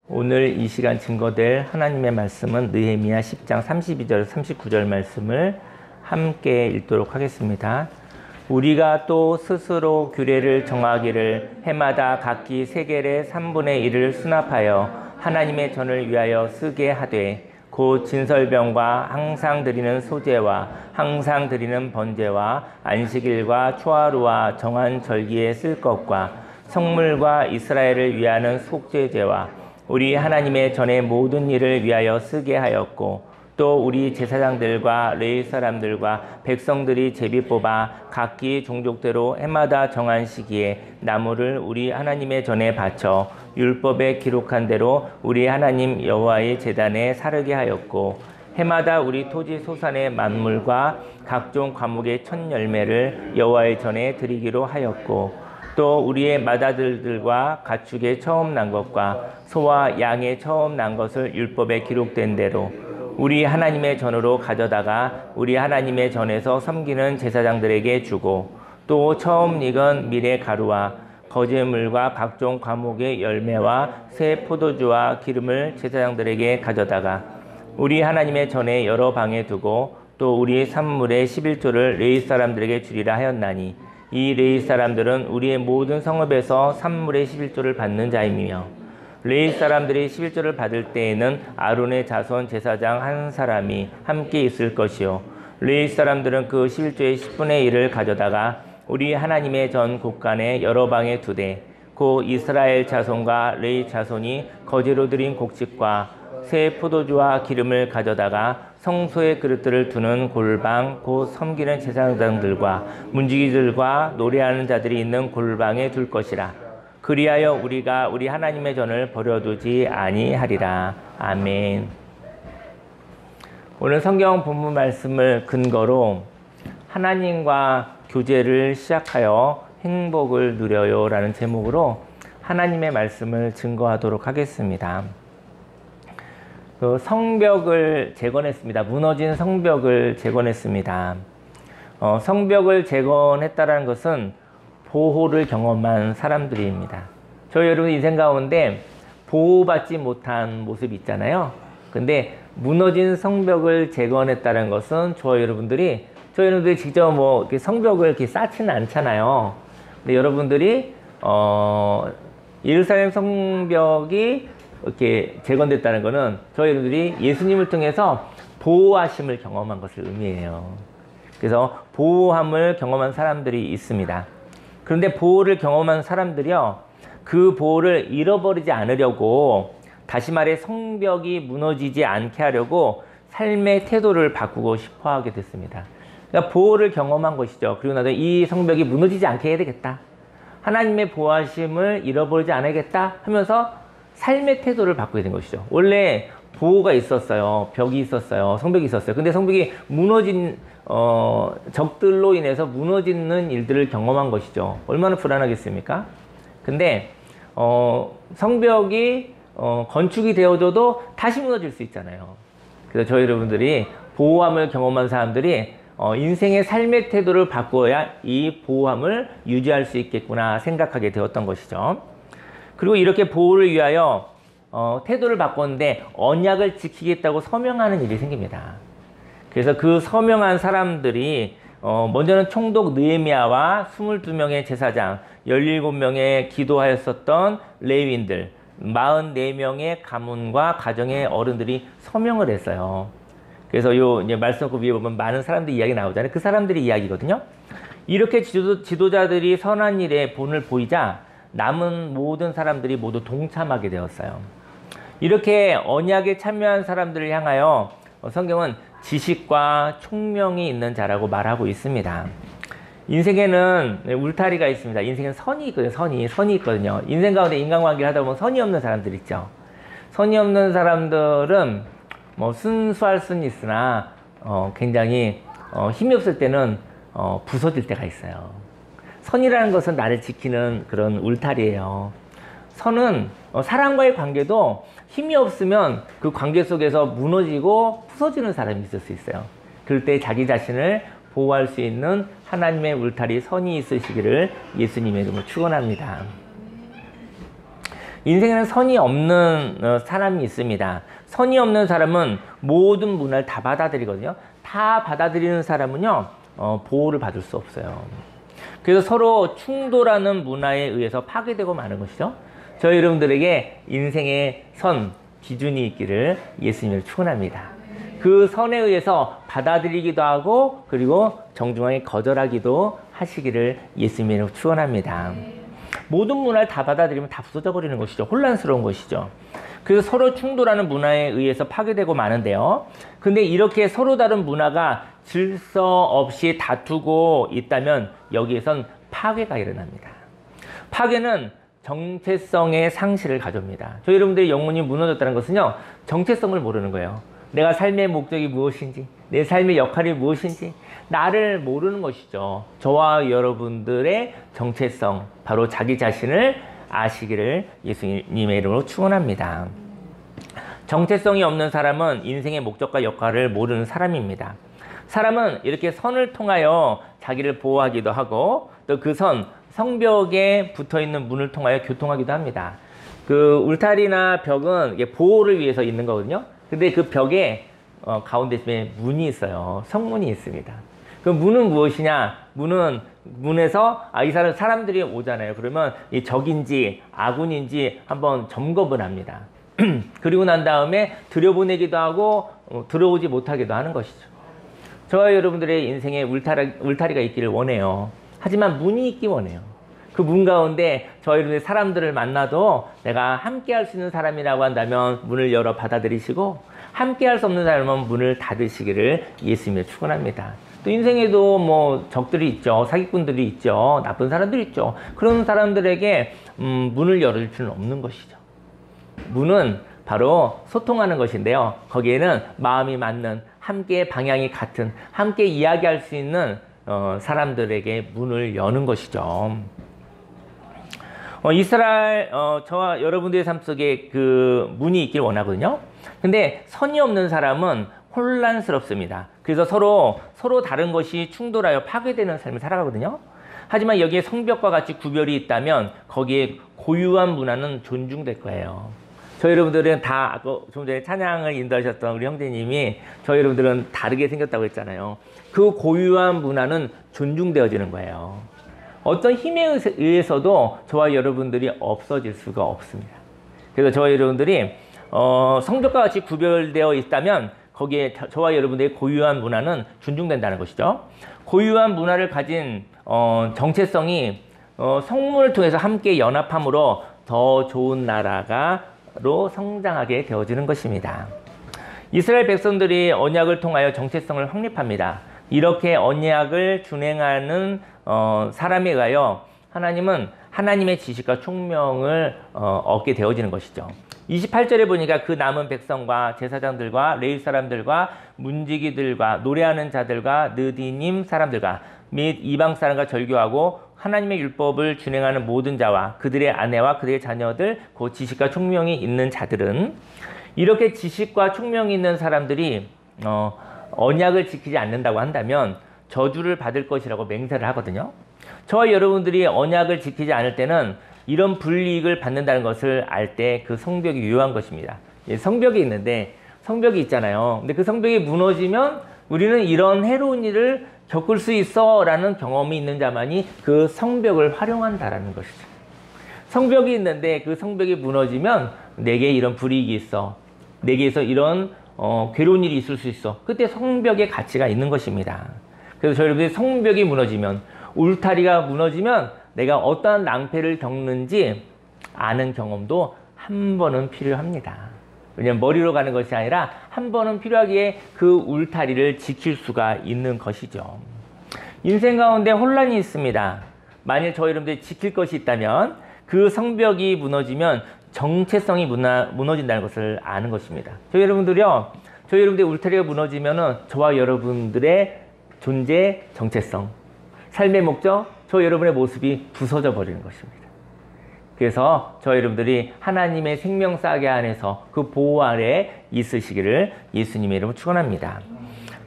오늘 이 시간 증거될 하나님의 말씀은 느헤미야 10장 32절 39절 말씀을 함께 읽도록 하겠습니다. 우리가 또 스스로 규례를 정하기를 해마다 각기 세겔의 3분의 1을 수납하여 하나님의 전을 위하여 쓰게 하되 곧 진설병과 항상 드리는 소제와 항상 드리는 번제와 안식일과 초하루와 정한 절기에 쓸 것과 성물과 이스라엘을 위하는 속죄제와 우리 하나님의 전의 모든 일을 위하여 쓰게 하였고 또 우리 제사장들과 레위 사람들과 백성들이 제비 뽑아 각기 종족대로 해마다 정한 시기에 나무를 우리 하나님의 전에 바쳐 율법에 기록한 대로 우리 하나님 여호와의 제단에 사르게 하였고 해마다 우리 토지 소산의 만물과 각종 과목의 첫 열매를 여호와의 전에 드리기로 하였고 또 우리의 맏아들들과 가축의 처음 난 것과 소와 양의 처음 난 것을 율법에 기록된 대로 우리 하나님의 전으로 가져다가 우리 하나님의 전에서 섬기는 제사장들에게 주고 또 처음 익은 밀의 가루와 거제물과 각종 과목의 열매와 새 포도주와 기름을 제사장들에게 가져다가 우리 하나님의 전에 여러 방에 두고 또 우리 산물의 11조를 레위 사람들에게 주리라 하였나니 이 레위 사람들은 우리의 모든 성읍에서 산물의 11조를 받는 자이며 레위 사람들이 11조를 받을 때에는 아론의 자손 제사장 한 사람이 함께 있을 것이요 레위 사람들은 그 11조의 10분의 1을 가져다가 우리 하나님의 전 곳간에 여러 방에 두되 곧 이스라엘 자손과 레위 자손이 거제로 드린 곡식과 새 포도주와 기름을 가져다가 성소의 그릇들을 두는 골방 곧 섬기는 제사장들과 문지기들과 노래하는 자들이 있는 골방에 둘 것이라. 그리하여 우리가 우리 하나님의 전을 버려두지 아니하리라. 아멘. 오늘 성경 본문 말씀을 근거로 하나님과 교제를 시작하여 행복을 누려요 라는 제목으로 하나님의 말씀을 증거하도록 하겠습니다. 그 성벽을 재건했습니다. 무너진 성벽을 재건했습니다. 성벽을 재건했다는 것은 보호를 경험한 사람들입니다. 저희 여러분 인생 가운데 보호받지 못한 모습이 있잖아요. 근데 무너진 성벽을 재건했다는 것은 저희 여러분들이 직접 뭐 이렇게 성벽을 이렇게 쌓지는 않잖아요. 근데 여러분들이 예루살렘 성벽이 이렇게 재건됐다는 것은 저희들이 예수님을 통해서 보호하심을 경험한 것을 의미해요. 그래서 보호함을 경험한 사람들이 있습니다. 그런데 보호를 경험한 사람들이요, 그 보호를 잃어버리지 않으려고, 다시 말해 성벽이 무너지지 않게 하려고 삶의 태도를 바꾸고 싶어 하게 됐습니다. 그러니까 보호를 경험한 것이죠. 그리고 나서 이 성벽이 무너지지 않게 해야 되겠다. 하나님의 보호하심을 잃어버리지 않아야겠다 하면서 삶의 태도를 바꾸게 된 것이죠. 원래 보호가 있었어요. 벽이 있었어요. 성벽이 있었어요. 근데 성벽이 무너진 적들로 인해서 무너지는 일들을 경험한 것이죠. 얼마나 불안하겠습니까? 근데 성벽이 건축이 되어져도 다시 무너질 수 있잖아요. 그래서 저희 여러분들이 보호함을 경험한 사람들이 인생의 삶의 태도를 바꿔야 이 보호함을 유지할 수 있겠구나 생각하게 되었던 것이죠. 그리고 이렇게 보호를 위하여 태도를 바꿨는데 언약을 지키겠다고 서명하는 일이 생깁니다. 그래서 그 서명한 사람들이 먼저는 총독 느헤미야와 22명의 제사장, 17명의 기도하였었던 레위인들, 44명의 가문과 가정의 어른들이 서명을 했어요. 그래서 이제 말씀 그 위에 보면 많은 사람들 이야기 나오잖아요. 그 사람들의 이야기거든요. 이렇게 지도자들이 선한 일에 본을 보이자 남은 모든 사람들이 모두 동참하게 되었어요. 이렇게 언약에 참여한 사람들을 향하여 성경은 지식과 총명이 있는 자라고 말하고 있습니다. 인생에는 울타리가 있습니다. 인생은 선이 있거든요. 선이 있거든요. 인생 가운데 인간관계를 하다 보면 선이 없는 사람들 있죠. 선이 없는 사람들은 뭐 순수할 수는 있으나 굉장히 힘이 없을 때는 부서질 때가 있어요. 선이라는 것은 나를 지키는 그런 울타리예요. 선은 사람과의 관계도 힘이 없으면 그 관계 속에서 무너지고 부서지는 사람이 있을 수 있어요. 그럴 때 자기 자신을 보호할 수 있는 하나님의 울타리 선이 있으시기를 예수님의 이름으로 축원합니다. 인생에는 선이 없는 사람이 있습니다. 선이 없는 사람은 모든 문화를 다 받아들이거든요. 다 받아들이는 사람은요, 보호를 받을 수 없어요. 그래서 서로 충돌하는 문화에 의해서 파괴되고 마는 것이죠. 저희 여러분들에게 인생의 선, 기준이 있기를 예수님을 축원합니다. 그 선에 의해서 받아들이기도 하고 그리고 정중하게 거절하기도 하시기를 예수님을 축원합니다. 모든 문화를 다 받아들이면 다 부서져 버리는 것이죠. 혼란스러운 것이죠. 그래서 서로 충돌하는 문화에 의해서 파괴되고 마는데요. 근데 이렇게 서로 다른 문화가 질서 없이 다투고 있다면 여기에선 파괴가 일어납니다. 파괴는 정체성의 상실을 가져옵니다. 저희 여러분들의 영혼이 무너졌다는 것은요, 정체성을 모르는 거예요. 내가 삶의 목적이 무엇인지, 내 삶의 역할이 무엇인지, 나를 모르는 것이죠. 저와 여러분들의 정체성, 바로 자기 자신을 아시기를 예수님의 이름으로 축원합니다. 정체성이 없는 사람은 인생의 목적과 역할을 모르는 사람입니다. 사람은 이렇게 선을 통하여 자기를 보호하기도 하고 또 그 선, 성벽에 붙어있는 문을 통하여 교통하기도 합니다. 그 울타리나 벽은 이게 보호를 위해서 있는 거거든요. 근데 그 벽에 가운데쯤에 문이 있어요. 성문이 있습니다. 그 문은 무엇이냐? 문에서 이 사람들이 오잖아요. 그러면 이 적인지 아군인지 한번 점검을 합니다. 그리고 난 다음에 들여보내기도 하고 들어오지 못하기도 하는 것이죠. 저와 여러분들의 인생에 울타리가 있기를 원해요. 하지만 문이 있기 원해요. 그 문 가운데 저희 사람들을 만나도 내가 함께 할 수 있는 사람이라고 한다면 문을 열어 받아들이시고 함께 할 수 없는 사람은 문을 닫으시기를 예수님을 축원합니다. 또 인생에도 뭐 적들이 있죠. 사기꾼들이 있죠. 나쁜 사람들이 있죠. 그런 사람들에게 문을 열을 수는 없는 것이죠. 문은 바로 소통하는 것인데요. 거기에는 마음이 맞는, 함께 방향이 같은, 함께 이야기할 수 있는 사람들에게 문을 여는 것이죠. 이스라엘, 저와 여러분들의 삶 속에 그 문이 있길 원하거든요. 근데 선이 없는 사람은 혼란스럽습니다. 그래서 서로 다른 것이 충돌하여 파괴되는 삶을 살아가거든요. 하지만 여기에 성벽과 같이 구별이 있다면 거기에 고유한 문화는 존중될 거예요. 저희 여러분들은 다 아까 좀 전에 찬양을 인도하셨던 우리 형제님이 저희 여러분들은 다르게 생겼다고 했잖아요. 그 고유한 문화는 존중되어지는 거예요. 어떤 힘에 의해서도 저와 여러분들이 없어질 수가 없습니다. 그래서 저와 여러분들이 성벽과 같이 구별되어 있다면 거기에 저와 여러분들의 고유한 문화는 존중된다는 것이죠. 고유한 문화를 가진 정체성이 성문을 통해서 함께 연합함으로 더 좋은 나라로 성장하게 되어지는 것입니다. 이스라엘 백성들이 언약을 통하여 정체성을 확립합니다. 이렇게 언약을 준행하는 사람에 의하여 하나님은 하나님의 지식과 총명을 얻게 되어지는 것이죠. 28절에 보니까 그 남은 백성과 제사장들과 레위 사람들과 문지기들과 노래하는 자들과 느디님 사람들과 및 이방 사람과 절교하고 하나님의 율법을 준행하는 모든 자와 그들의 아내와 그들의 자녀들, 그 지식과 총명이 있는 자들은 이렇게 지식과 총명이 있는 사람들이 언약을 지키지 않는다고 한다면 저주를 받을 것이라고 맹세를 하거든요. 저와 여러분들이 언약을 지키지 않을 때는 이런 불이익을 받는다는 것을 알 때 그 성벽이 유효한 것입니다. 성벽이 있는데 성벽이 있잖아요. 근데 그 성벽이 무너지면 우리는 이런 해로운 일을 겪을 수 있어 라는 경험이 있는 자만이 그 성벽을 활용한다라는 것이죠. 성벽이 있는데 그 성벽이 무너지면 내게 이런 불이익이 있어. 내게서 이런 괴로운 일이 있을 수 있어. 그때 성벽의 가치가 있는 것입니다. 그래서 저희들이 성벽이 무너지면, 울타리가 무너지면 내가 어떠한 낭패를 겪는지 아는 경험도 한 번은 필요합니다. 왜냐하면 머리로 가는 것이 아니라 한 번은 필요하기에 그 울타리를 지킬 수가 있는 것이죠. 인생 가운데 혼란이 있습니다. 만일 저희 여러분들이 지킬 것이 있다면 그 성벽이 무너지면 정체성이 무너진다는 것을 아는 것입니다. 저희 여러분들의 울타리가 무너지면은 저와 여러분들의 존재, 정체성, 삶의 목적, 저 여러분의 모습이 부서져 버리는 것입니다. 그래서 저 여러분들이 하나님의 생명싸개 안에서 그 보호 아래 있으시기를 예수님의 이름으로 축원합니다.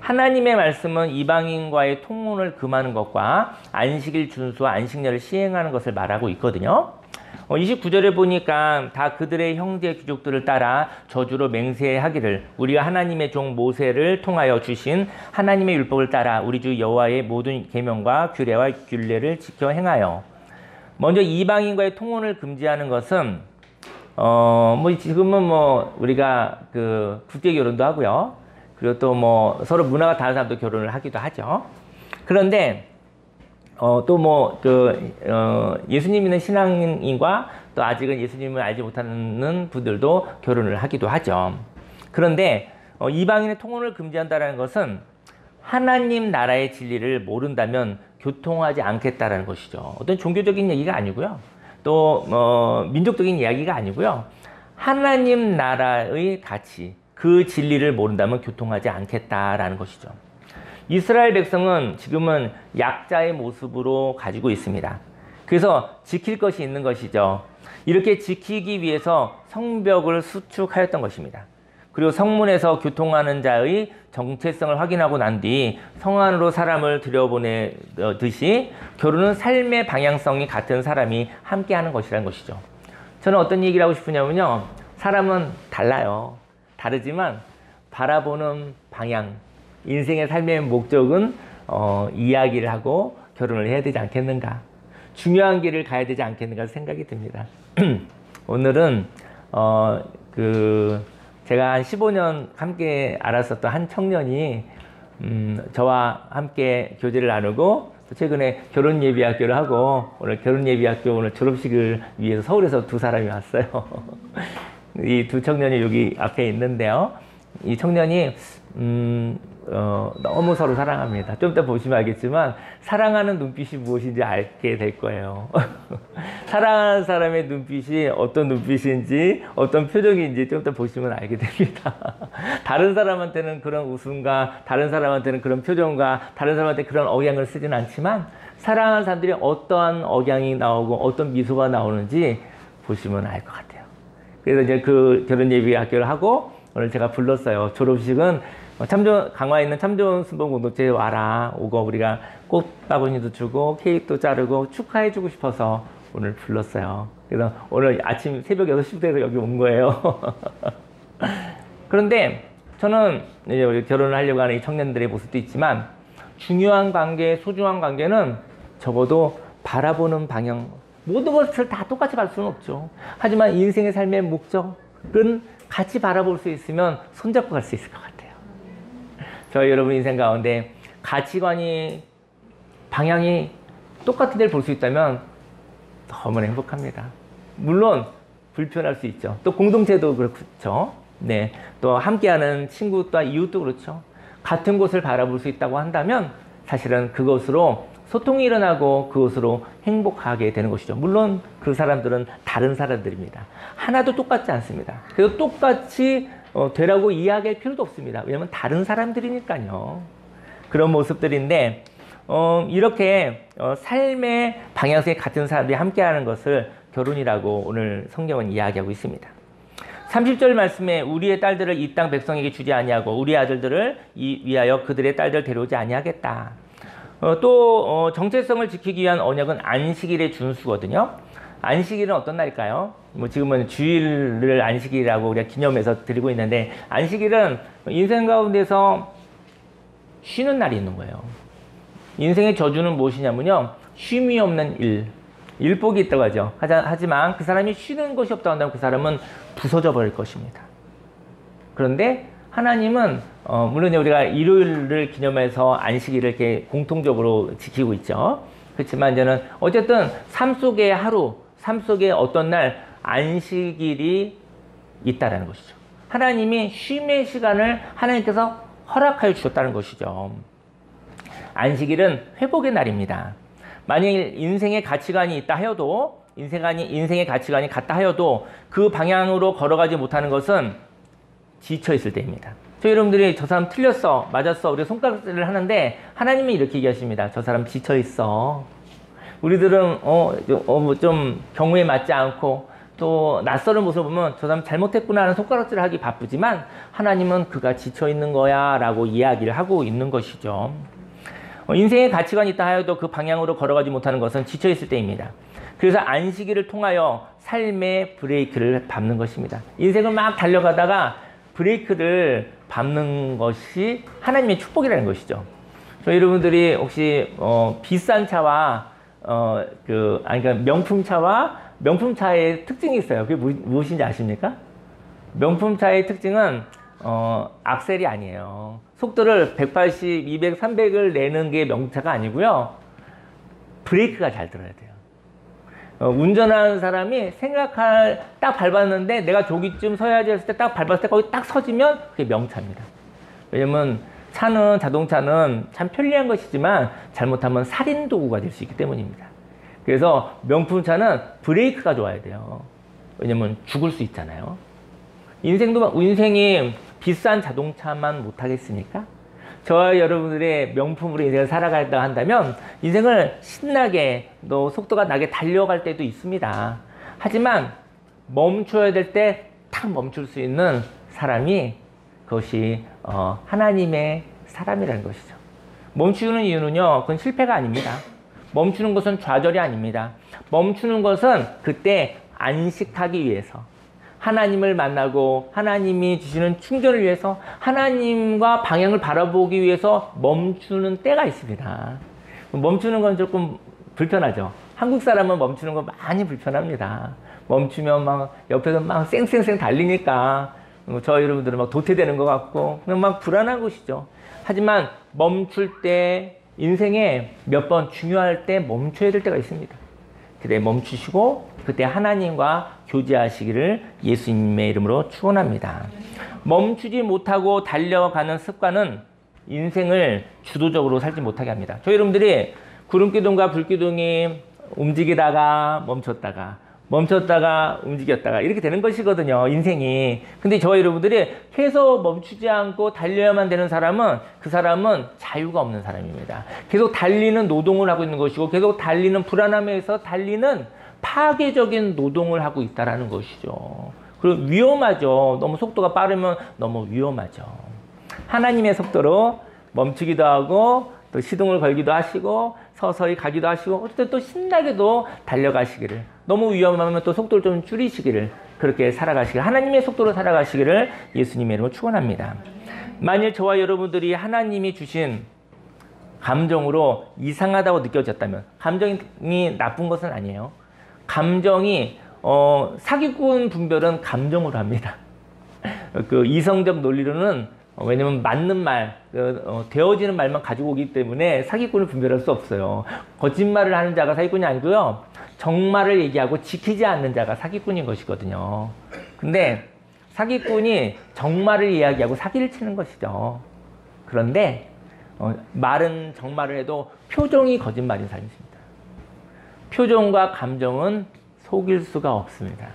하나님의 말씀은 이방인과의 통혼을 금하는 것과 안식일 준수와 안식년을 시행하는 것을 말하고 있거든요. 29절에 보니까 다 그들의 형제 귀족들을 따라 저주로 맹세하기를 우리가 하나님의 종 모세를 통하여 주신 하나님의 율법을 따라 우리 주 여호와의 모든 계명과 규례와 균례를 지켜 행하여. 먼저 이방인과의 통혼을 금지하는 것은 뭐 지금은 뭐 우리가 그 국제 결혼도 하고요. 그리고 또 뭐 서로 문화가 다른 사람도 결혼을 하기도 하죠. 그런데 또 뭐 예수님 믿는 신앙인과 또 아직은 예수님을 알지 못하는 분들도 결혼을 하기도 하죠. 그런데 이방인의 통혼을 금지한다는 것은 하나님 나라의 진리를 모른다면 교통하지 않겠다라는 것이죠. 어떤 종교적인 얘기가 아니고요. 또 민족적인 이야기가 아니고요. 하나님 나라의 가치, 그 진리를 모른다면 교통하지 않겠다라는 것이죠. 이스라엘 백성은 지금은 약자의 모습으로 가지고 있습니다. 그래서 지킬 것이 있는 것이죠. 이렇게 지키기 위해서 성벽을 수축하였던 것입니다. 그리고 성문에서 교통하는 자의 정체성을 확인하고 난 뒤 성 안으로 사람을 들여보내듯이 결혼은 삶의 방향성이 같은 사람이 함께하는 것이라는 것이죠. 저는 어떤 얘기를 하고 싶으냐면요. 사람은 달라요. 다르지만 바라보는 방향, 인생의 삶의 목적은 이야기를 하고 결혼을 해야 되지 않겠는가. 중요한 길을 가야 되지 않겠는가 생각이 듭니다. 오늘은 제가 한 15년 함께 알았었던 한 청년이 저와 함께 교제를 나누고 또 최근에 결혼예비학교를 하고 오늘 결혼예비학교 오늘 졸업식을 위해서 서울에서 두 사람이 왔어요. 이 두 청년이 여기 앞에 있는데요. 이 청년이 너무 서로 사랑합니다. 좀 이따 보시면 알겠지만 사랑하는 눈빛이 무엇인지 알게 될 거예요. 사랑하는 사람의 눈빛이 어떤 눈빛인지 어떤 표정인지 좀 이따 보시면 알게 됩니다. 다른 사람한테는 그런 웃음과 다른 사람한테는 그런 표정과 다른 사람한테 그런 억양을 쓰진 않지만 사랑하는 사람들이 어떠한 억양이 나오고 어떤 미소가 나오는지 보시면 알 것 같아요. 그래서 이제 그 결혼예비학교를 하고 오늘 제가 불렀어요. 졸업식은 강화에 있는 참 좋은 순복 공동체에 와라. 오고 우리가 꽃바구니도 주고 케이크도 자르고 축하해주고 싶어서 오늘 불렀어요. 그래서 오늘 아침 새벽 6시부터 여기 온 거예요. 그런데 저는 이제 우리 결혼을 하려고 하는 이 청년들의 모습도 있지만 중요한 관계, 소중한 관계는 적어도 바라보는 방향, 모든 것을 다 똑같이 볼 수는 없죠. 하지만 인생의 삶의 목적은 같이 바라볼 수 있으면 손잡고 갈 수 있을 것 같아요. 저희 여러분 인생 가운데 가치관이, 방향이 똑같은 데를 볼 수 있다면 너무나 행복합니다. 물론 불편할 수 있죠. 또 공동체도 그렇죠. 네, 또 함께하는 친구와 이웃도 그렇죠. 같은 곳을 바라볼 수 있다고 한다면 사실은 그것으로 소통이 일어나고 그것으로 행복하게 되는 것이죠. 물론 그 사람들은 다른 사람들입니다. 하나도 똑같지 않습니다. 그래서 똑같이 되라고 이야기할 필요도 없습니다. 왜냐하면 다른 사람들이니까요. 그런 모습들인데 이렇게 삶의 방향성이 같은 사람들이 함께하는 것을 결혼이라고 오늘 성경은 이야기하고 있습니다. 30절 말씀에 우리의 딸들을 이 땅 백성에게 주지 아니하고 우리 아들들을 위하여 그들의 딸들 데려오지 아니하겠다. 또 정체성을 지키기 위한 언약은 안식일의 준수거든요. 안식일은 어떤 날일까요? 뭐 지금은 주일을 안식일이라고 우리가 기념해서 드리고 있는데 안식일은 인생 가운데서 쉬는 날이 있는 거예요. 인생의 저주는 무엇이냐면요. 쉼이 없는 일. 일복이 있다고 하죠. 하지만 그 사람이 쉬는 것이 없다고 한다면 그 사람은 부서져 버릴 것입니다. 그런데 하나님은 물론 우리가 일요일을 기념해서 안식일을 이렇게 공통적으로 지키고 있죠. 그렇지만 저는 어쨌든 삶 속의 하루, 삶 속에 어떤 날 안식일이 있다라는 것이죠. 하나님이 쉼의 시간을 하나님께서 허락하여 주셨다는 것이죠. 안식일은 회복의 날입니다. 만약 인생의 가치관이 있다 하여도 인생의 가치관이 같다 하여도 그 방향으로 걸어가지 못하는 것은 지쳐있을 때입니다. 여러분들이 저 사람 틀렸어, 맞았어, 우리가 손가락질을 하는데 하나님은 이렇게 얘기하십니다. 저 사람 지쳐있어. 우리들은 좀 경우에 맞지 않고 또 낯설은 모습을 보면 저 사람 잘못했구나 하는 손가락질을 하기 바쁘지만 하나님은 그가 지쳐있는 거야 라고 이야기를 하고 있는 것이죠. 인생의 가치관이 있다 하여도 그 방향으로 걸어가지 못하는 것은 지쳐있을 때입니다. 그래서 안식일을 통하여 삶의 브레이크를 밟는 것입니다. 인생을 막 달려가다가 브레이크를 밟는 것이 하나님의 축복이라는 것이죠. 저 여러분들이 혹시 비싼 차와 그러니까 명품차와 명품차의 특징이 있어요. 그게 무엇인지 아십니까? 명품차의 특징은 악셀이 아니에요. 속도를 180, 200, 300을 내는 게 명차가 아니고요. 브레이크가 잘 들어야 돼요. 운전하는 사람이 딱 밟았는데 내가 저기쯤 서야지 했을 때 딱 밟았을 때 거기 딱 서지면 그게 명차입니다. 왜냐면 자동차는 참 편리한 것이지만 잘못하면 살인 도구가 될 수 있기 때문입니다. 그래서 명품차는 브레이크가 좋아야 돼요. 왜냐면 죽을 수 있잖아요. 인생이 비싼 자동차만 못하겠습니까? 저와 여러분들의 명품으로 인생을 살아가다 한다면 인생을 신나게 또 속도가 나게 달려갈 때도 있습니다. 하지만 멈춰야 될 때 탁 멈출 수 있는 사람이 그것이 하나님의 사람이라는 것이죠. 멈추는 이유는요, 그건 실패가 아닙니다. 멈추는 것은 좌절이 아닙니다. 멈추는 것은 그때 안식하기 위해서, 하나님을 만나고 하나님이 주시는 충전을 위해서, 하나님과 방향을 바라보기 위해서 멈추는 때가 있습니다. 멈추는 건 조금 불편하죠. 한국 사람은 멈추는 거 많이 불편합니다. 멈추면 막 옆에서 막 쌩쌩쌩 달리니까 저 여러분들은 막 도태되는 것 같고 그냥 막 불안한 것이죠. 하지만 멈출 때, 인생에 몇 번 중요할 때 멈춰야 될 때가 있습니다. 그때 멈추시고 그때 하나님과 교제하시기를 예수님의 이름으로 축원합니다. 멈추지 못하고 달려가는 습관은 인생을 주도적으로 살지 못하게 합니다. 저희 여러분들이 구름기둥과 불기둥이 움직이다가 멈췄다가 움직였다가 이렇게 되는 것이거든요, 인생이. 근데 저희 여러분들이 계속 멈추지 않고 달려야만 되는 사람은, 그 사람은 자유가 없는 사람입니다. 계속 달리는 노동을 하고 있는 것이고, 계속 달리는 불안함에서 달리는 파괴적인 노동을 하고 있다는 것이죠. 그리고 위험하죠. 너무 속도가 빠르면 너무 위험하죠. 하나님의 속도로 멈추기도 하고 또 시동을 걸기도 하시고 서서히 가기도 하시고 어쨌든 또 신나게도 달려가시기를, 너무 위험하면 또 속도를 좀 줄이시기를, 그렇게 살아가시기를, 하나님의 속도로 살아가시기를 예수님의 이름으로 축원합니다. 만일 저와 여러분들이 하나님이 주신 감정으로 이상하다고 느껴졌다면, 감정이 나쁜 것은 아니에요. 감정이 사기꾼 분별은 감정으로 합니다. 그 이성적 논리로는 왜냐면 맞는 말, 되어지는 말만 가지고 오기 때문에 사기꾼을 분별할 수 없어요. 거짓말을 하는 자가 사기꾼이 아니고요, 정말을 얘기하고 지키지 않는 자가 사기꾼인 것이거든요. 근데 사기꾼이 정말을 이야기하고 사기를 치는 것이죠. 그런데 말은 정말을 해도 표정이 거짓말인 사람이 있습니다. 표정과 감정은 속일 수가 없습니다.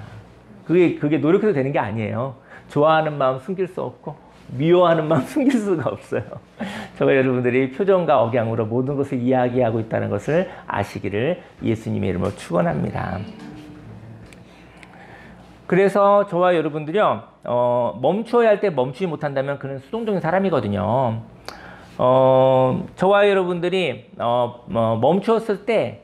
그게 노력해도 되는 게 아니에요. 좋아하는 마음 숨길 수 없고 미워하는 마음 숨길 수가 없어요. 저와 여러분들이 표정과 억양으로 모든 것을 이야기하고 있다는 것을 아시기를 예수님의 이름으로 축원합니다. 그래서 저와 여러분들이요, 멈춰야 할 때 멈추지 못한다면 그는 수동적인 사람이거든요. 저와 여러분들이 멈추었을 때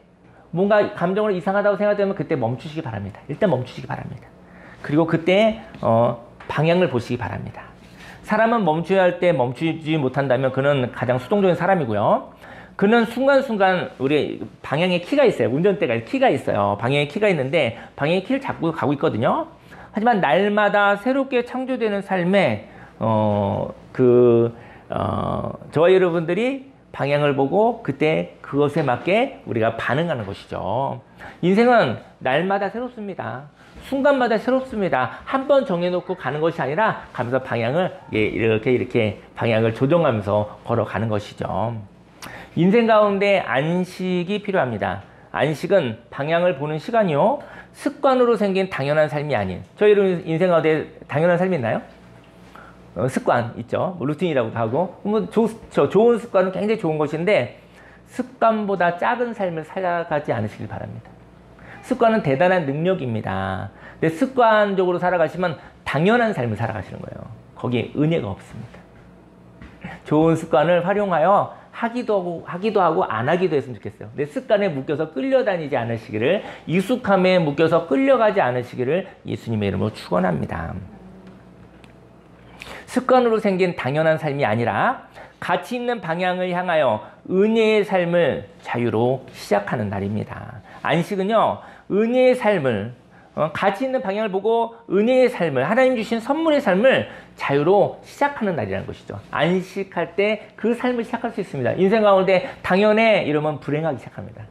뭔가 감정을 이상하다고 생각되면 그때 멈추시기 바랍니다. 일단 멈추시기 바랍니다. 그리고 그때 방향을 보시기 바랍니다. 사람은 멈춰야 할 때 멈추지 못한다면 그는 가장 수동적인 사람이고요. 그는 순간순간 우리 방향에 키가 있어요. 운전대가 키가 있어요. 방향에 키가 있는데 방향의 키를 잡고 가고 있거든요. 하지만 날마다 새롭게 창조되는 삶에 저와 여러분들이 방향을 보고 그때 그것에 맞게 우리가 반응하는 것이죠. 인생은 날마다 새롭습니다. 순간마다 새롭습니다. 한 번 정해놓고 가는 것이 아니라 가면서 방향을 이렇게 방향을 조정하면서 걸어가는 것이죠. 인생 가운데 안식이 필요합니다. 안식은 방향을 보는 시간이요, 습관으로 생긴 당연한 삶이 아닌, 저희 인생 가운데 당연한 삶이 있나요? 습관 있죠. 뭐 루틴이라고도 하고, 뭐 좋은 습관은 굉장히 좋은 것인데 습관보다 작은 삶을 살아가지 않으시길 바랍니다. 습관은 대단한 능력입니다. 근데 습관적으로 살아가시면 당연한 삶을 살아가시는 거예요. 거기에 은혜가 없습니다. 좋은 습관을 활용하여 하기도 하고 안 하기도 했으면 좋겠어요. 내 습관에 묶여서 끌려다니지 않으시기를, 익숙함에 묶여서 끌려가지 않으시기를 예수님의 이름으로 축원합니다. 습관으로 생긴 당연한 삶이 아니라 가치 있는 방향을 향하여 은혜의 삶을 자유로 시작하는 날입니다. 안식은요, 은혜의 삶을, 가치 있는 방향을 보고 은혜의 삶을, 하나님 주신 선물의 삶을 자유로 시작하는 날이라는 것이죠. 안식할 때 그 삶을 시작할 수 있습니다. 인생 가운데 당연해 이러면 불행하기 시작합니다.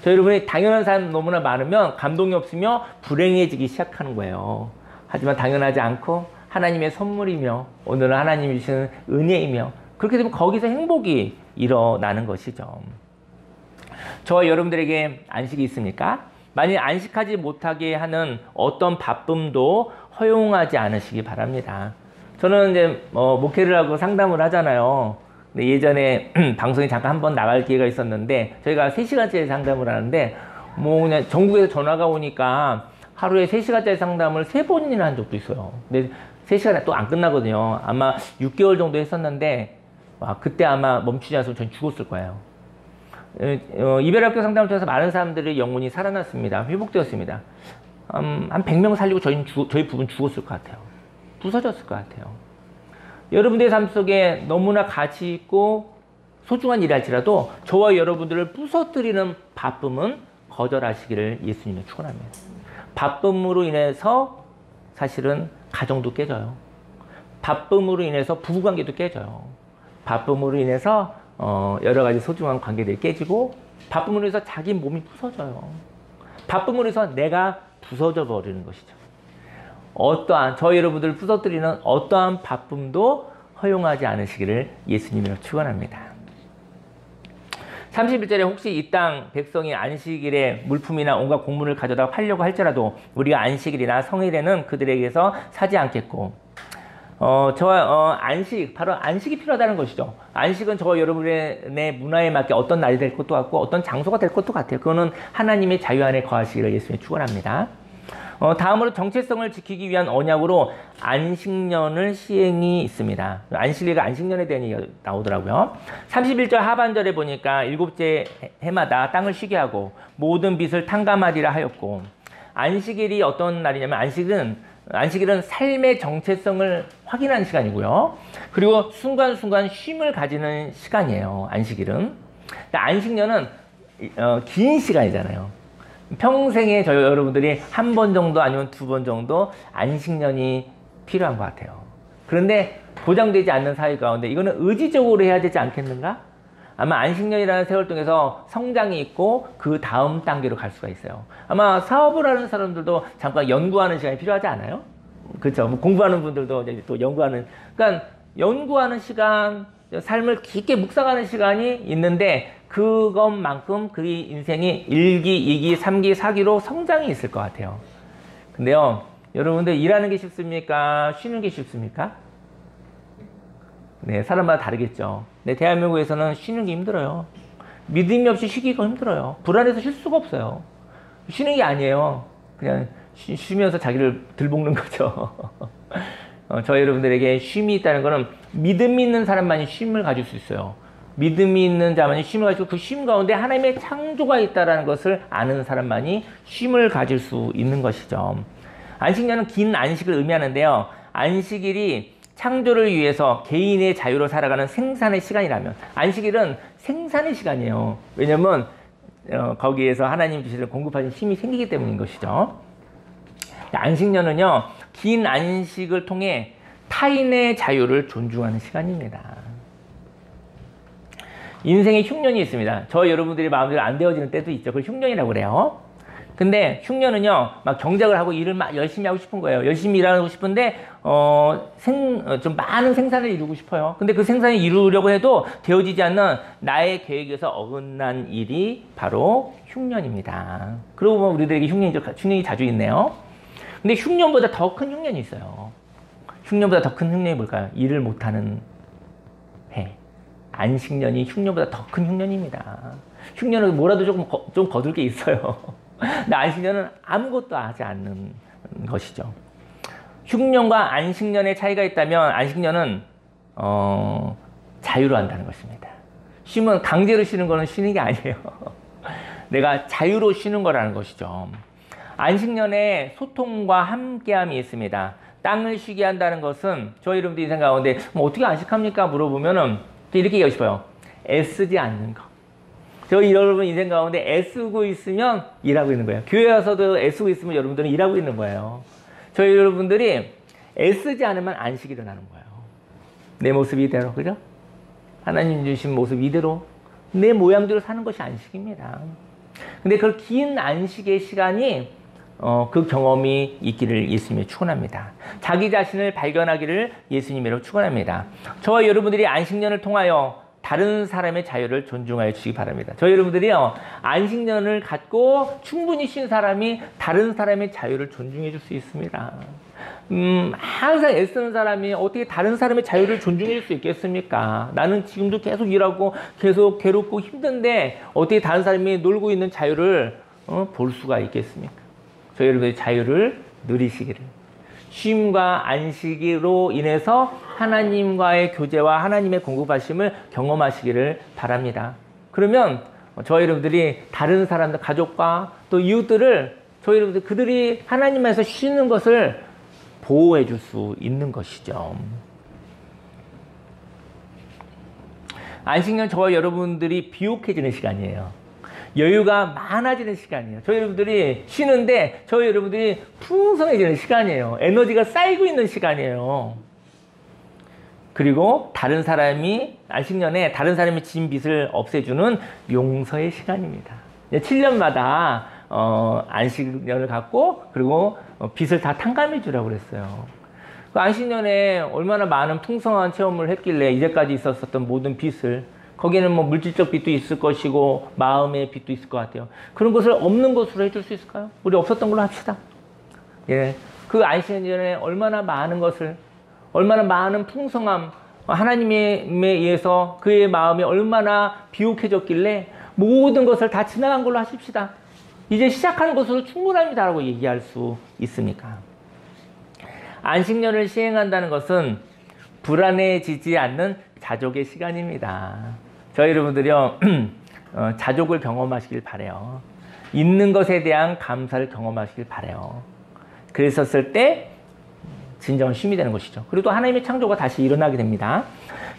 저 여러분이 당연한 삶 너무나 많으면 감동이 없으며 불행해지기 시작하는 거예요. 하지만 당연하지 않고 하나님의 선물이며 오늘은 하나님이 주시는 은혜이며 그렇게 되면 거기서 행복이 일어나는 것이죠. 저와 여러분들에게 안식이 있습니까? 만일 안식하지 못하게 하는 어떤 바쁨도 허용하지 않으시기 바랍니다. 저는 이제 목회를 하고 상담을 하잖아요. 근데 예전에 방송에 잠깐 한번 나갈 기회가 있었는데 저희가 3시간짜리 상담을 하는데 뭐 그냥 전국에서 전화가 오니까 하루에 3시간짜리 상담을 3번이나 한 적도 있어요. 근데 3시간에 또 안 끝나거든요. 아마 6개월 정도 했었는데 그때 아마 멈추지 않았으면 전 죽었을 거예요. 이별학교 상담을 통해서 많은 사람들의 영혼이 살아났습니다. 회복되었습니다. 한 100명 살리고 저희 부부는 죽었을 것 같아요. 부서졌을 것 같아요. 여러분들의 삶 속에 너무나 가치 있고 소중한 일이 할지라도 저와 여러분들을 부서뜨리는 바쁨은 거절하시기를 예수님의 축원합니다. 바쁨으로 인해서 사실은 가정도 깨져요. 바쁨으로 인해서 부부관계도 깨져요. 바쁨으로 인해서 여러 가지 소중한 관계들이 깨지고 바쁨으로 인해서 자기 몸이 부서져요. 바쁨으로 인해서 내가 부서져 버리는 것이죠. 어떠한 저 여러분들을 부서뜨리는 어떠한 바쁨도 허용하지 않으시기를 예수님으로 축원합니다. 31절에 혹시 이 땅 백성이 안식일에 물품이나 온갖 곡물을 가져다 팔려고 할지라도 우리가 안식일이나 성일에는 그들에게서 사지 않겠고 안식, 바로 안식이 필요하다는 것이죠. 안식은 저와 여러분의 문화에 맞게 어떤 날이 될 것도 같고 어떤 장소가 될 것도 같아요. 그거는 하나님의 자유 안에 거하시기를 예수님 축원합니다. 다음으로 정체성을 지키기 위한 언약으로 안식년을 시행이 있습니다. 안식일과 안식년에 대한 얘기가 나오더라고요. 31절 하반절에 보니까 7째 해마다 땅을 쉬게 하고 모든 빚을 탕감하리라 하였고 안식일이 어떤 날이냐면 안식일은 삶의 정체성을 확인하는 시간이고요. 그리고 순간순간 쉼을 가지는 시간이에요. 안식일은. 안식년은 긴 시간이잖아요. 평생에 저희 여러분들이 한 번 정도 아니면 2번 정도 안식년이 필요한 것 같아요. 그런데 보장되지 않는 사회 가운데 이거는 의지적으로 해야 되지 않겠는가? 아마 안식년이라는 세월 통해서 성장이 있고 그 다음 단계로 갈 수가 있어요. 아마 사업을 하는 사람들도 잠깐 연구하는 시간이 필요하지 않아요? 그렇죠. 뭐 공부하는 분들도 이제 또 연구하는, 그러니까 연구하는 시간, 삶을 깊게 묵상하는 시간이 있는데 그것만큼 그 인생이 1기, 2기, 3기, 4기로 성장이 있을 것 같아요. 근데요, 여러분들 일하는 게 쉽습니까? 쉬는 게 쉽습니까? 네, 사람마다 다르겠죠. 네, 대한민국에서는 쉬는 게 힘들어요. 믿음이 없이 쉬기가 힘들어요. 불안해서 쉴 수가 없어요. 쉬는 게 아니에요. 그냥 쉬면서 자기를 들볶는 거죠. 저 여러분들에게 쉼이 있다는 것은 믿음이 있는 사람만이 쉼을 가질 수 있어요. 믿음이 있는 자만이 쉼을 가지고 그 쉼 가운데 하나님의 창조가 있다는 것을 아는 사람만이 쉼을 가질 수 있는 것이죠. 안식년은 긴 안식을 의미하는데요. 안식일이 창조를 위해서 개인의 자유로 살아가는 생산의 시간이라면 안식일은 생산의 시간이에요. 왜냐하면 거기에서 하나님 주시는 공급하신 힘이 생기기 때문인 것이죠. 안식년은요, 긴 안식을 통해 타인의 자유를 존중하는 시간입니다. 인생에 흉년이 있습니다. 저 여러분들이 마음대로 안 되어지는 때도 있죠. 그걸 흉년이라고 그래요. 근데 흉년은요, 막 경작을 하고 일을 막 열심히 하고 싶은 거예요. 열심히 일하고 싶은데, 좀 많은 생산을 이루고 싶어요. 근데 그 생산을 이루려고 해도 되어지지 않는 나의 계획에서 어긋난 일이 바로 흉년입니다. 그러고 보면 우리들에게 흉년이 자주 있네요. 근데 흉년보다 더 큰 흉년이 있어요. 흉년보다 더 큰 흉년이 뭘까요? 일을 못하는 해. 안식년이 흉년보다 더 큰 흉년입니다. 흉년은 뭐라도 좀 거둘 게 있어요. 근데 안식년은 아무것도 하지 않는 것이죠. 흉년과 안식년의 차이가 있다면 안식년은 자유로 한다는 것입니다. 쉼은 강제로 쉬는 거는 쉬는 게 아니에요. 내가 자유로 쉬는 거라는 것이죠. 안식년에 소통과 함께함이 있습니다. 땅을 쉬게 한다는 것은 저희 여러분들 인생 가운데 뭐 어떻게 안식합니까? 물어보면은 이렇게 얘기하고 싶어요. 애쓰지 않는 거. 저희 여러분 인생 가운데 애쓰고 있으면 일하고 있는 거예요. 교회 와서도 애쓰고 있으면 여러분들은 일하고 있는 거예요. 저희 여러분들이 애쓰지 않으면 안식이 일어나는 거예요. 내 모습 이대로, 그죠? 하나님 주신 모습 이대로 내 모양대로 사는 것이 안식입니다. 근데 그 긴 안식의 시간이 그 경험이 있기를 예수님이 축원합니다. 자기 자신을 발견하기를 예수님으로 축원합니다. 저와 여러분들이 안식년을 통하여 다른 사람의 자유를 존중하여 주시기 바랍니다. 저희 여러분들이요, 안식년을 갖고 충분히 쉰 사람이 다른 사람의 자유를 존중해 줄 수 있습니다. 항상 애쓰는 사람이 어떻게 다른 사람의 자유를 존중해 줄 수 있겠습니까? 나는 지금도 계속 일하고 계속 괴롭고 힘든데 어떻게 다른 사람이 놀고 있는 자유를 볼 수가 있겠습니까? 저희 여러분의 자유를 누리시기를, 쉼과 안식으로 인해서 하나님과의 교제와 하나님의 공급하심을 경험하시기를 바랍니다. 그러면 저희 여러분들이 다른 사람들, 가족과 또 이웃들을 저희 여러분들 그들이 하나님에서 쉬는 것을 보호해 줄 수 있는 것이죠. 안식년 저와 여러분들이 비옥해지는 시간이에요. 여유가 많아지는 시간이에요. 저희 여러분들이 쉬는데 저희 여러분들이 풍성해지는 시간이에요. 에너지가 쌓이고 있는 시간이에요. 그리고 다른 사람이 안식년에 다른 사람이 진 빚을 없애주는 용서의 시간입니다. 7년마다 안식년을 갖고 그리고 빚을 다 탕감해 주라고 그랬어요. 그 안식년에 얼마나 많은 풍성한 체험을 했길래 이제까지 있었던 모든 빚을, 거기에는 뭐 물질적 빚도 있을 것이고 마음의 빚도 있을 것 같아요. 그런 것을 없는 것으로 해줄 수 있을까요? 우리 없었던 걸로 합시다. 예, 그 안식년에 얼마나 많은 것을, 얼마나 많은 풍성함, 하나님에 의해서 그의 마음이 얼마나 비옥해졌길래 모든 것을 다 지나간 걸로 하십시다. 이제 시작하는 것으로 충분합니다라고 얘기할 수 있습니까? 안식년을 시행한다는 것은 불안해지지 않는 자족의 시간입니다. 저희 여러분들이요, 자족을 경험하시길 바래요. 있는 것에 대한 감사를 경험하시길 바래요. 그랬었을 때 진정한 쉼이 되는 것이죠. 그리고 또 하나님의 창조가 다시 일어나게 됩니다.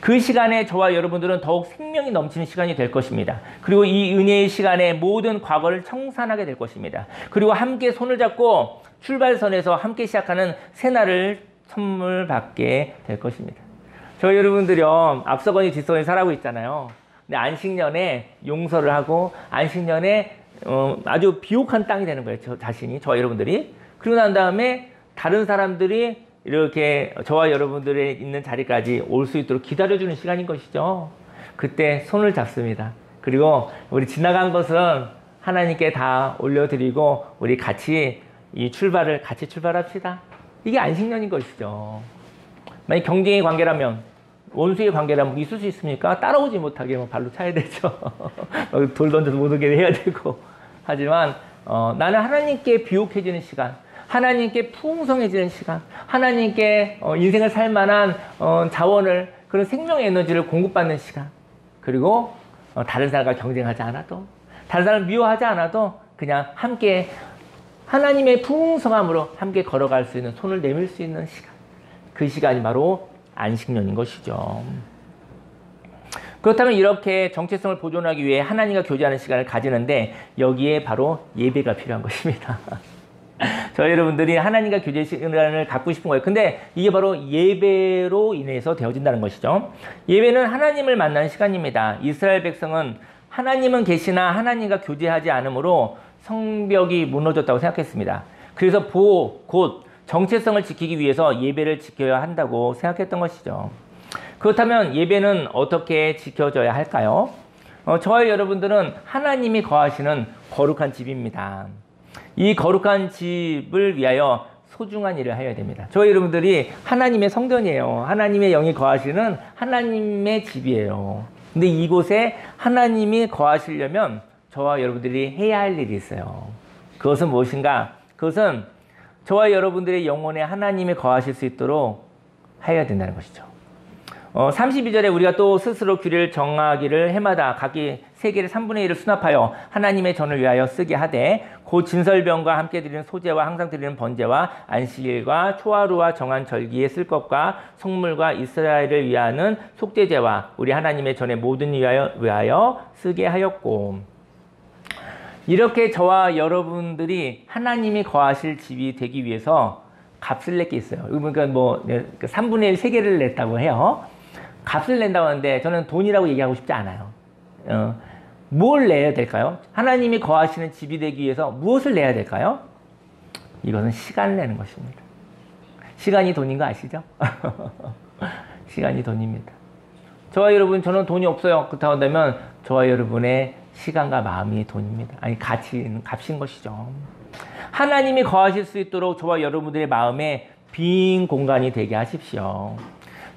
그 시간에 저와 여러분들은 더욱 생명이 넘치는 시간이 될 것입니다. 그리고 이 은혜의 시간에 모든 과거를 청산하게 될 것입니다. 그리고 함께 손을 잡고 출발선에서 함께 시작하는 새날을 선물 받게 될 것입니다. 저희 여러분들이요, 앞서거니 뒤서거니 살아가고 있잖아요. 근데 안식년에 용서를 하고 안식년에 아주 비옥한 땅이 되는 거예요. 저 자신이, 저와 여러분들이. 그러고 난 다음에 다른 사람들이 이렇게 저와 여러분들의 있는 자리까지 올 수 있도록 기다려주는 시간인 것이죠. 그때 손을 잡습니다. 그리고 우리 지나간 것은 하나님께 다 올려드리고 우리 같이 이 출발을 같이 출발합시다. 이게 안식년인 것이죠. 만약 경쟁의 관계라면, 원수의 관계라면 있을 수 있습니까? 따라오지 못하게 뭐 발로 차야 되죠. 돌 던져서 못 오게 해야 되고. 하지만 나는 하나님께 비옥해지는 시간, 하나님께 풍성해지는 시간, 하나님께 인생을 살 만한 자원을, 그런 생명의 에너지를 공급받는 시간, 그리고 다른 사람과 경쟁하지 않아도, 다른 사람을 미워하지 않아도 그냥 함께 하나님의 풍성함으로 함께 걸어갈 수 있는, 손을 내밀 수 있는 시간, 그 시간이 바로 안식년인 것이죠. 그렇다면 이렇게 정체성을 보존하기 위해 하나님과 교제하는 시간을 가지는데 여기에 바로 예배가 필요한 것입니다. 저희 여러분들이 하나님과 교제 시간을 갖고 싶은 거예요. 근데 이게 바로 예배로 인해서 되어진다는 것이죠. 예배는 하나님을 만나는 시간입니다. 이스라엘 백성은 하나님은 계시나 하나님과 교제하지 않으므로 성벽이 무너졌다고 생각했습니다. 그래서 곧 정체성을 지키기 위해서 예배를 지켜야 한다고 생각했던 것이죠. 그렇다면 예배는 어떻게 지켜져야 할까요? 저와 여러분들은 하나님이 거하시는 거룩한 집입니다. 이 거룩한 집을 위하여 소중한 일을 해야 됩니다. 저희 여러분들이 하나님의 성전이에요. 하나님의 영이 거하시는 하나님의 집이에요. 근데 이곳에 하나님이 거하시려면 저와 여러분들이 해야 할 일이 있어요. 그것은 무엇인가? 그것은 저와 여러분들의 영혼에 하나님이 거하실 수 있도록 하여야 된다는 것이죠. 32절에 우리가 또 스스로 규례를 정하기를 해마다 각기 세계를 3분의 1을 수납하여 하나님의 전을 위하여 쓰게 하되 곧 진설병과 함께 드리는 소제와 항상 드리는 번제와 안식일과 초하루와 정한 절기에 쓸 것과 성물과 이스라엘을 위하는 속죄제와 우리 하나님의 전의 모든 위하여 쓰게 하였고, 이렇게 저와 여러분들이 하나님이 거하실 집이 되기 위해서 값을 낼 게 있어요. 그러니까 뭐 3분의 1 세계를 냈다고 해요. 값을 낸다고 하는데 저는 돈이라고 얘기하고 싶지 않아요. 뭘 내야 될까요? 하나님이 거하시는 집이 되기 위해서 무엇을 내야 될까요? 이것은 시간을 내는 것입니다. 시간이 돈인 거 아시죠? 시간이 돈입니다. 저와 여러분, 저는 돈이 없어요. 그렇다고 한다면 저와 여러분의 시간과 마음이 돈입니다. 아니, 값인 것이죠. 하나님이 거하실 수 있도록 저와 여러분들의 마음에 빈 공간이 되게 하십시오.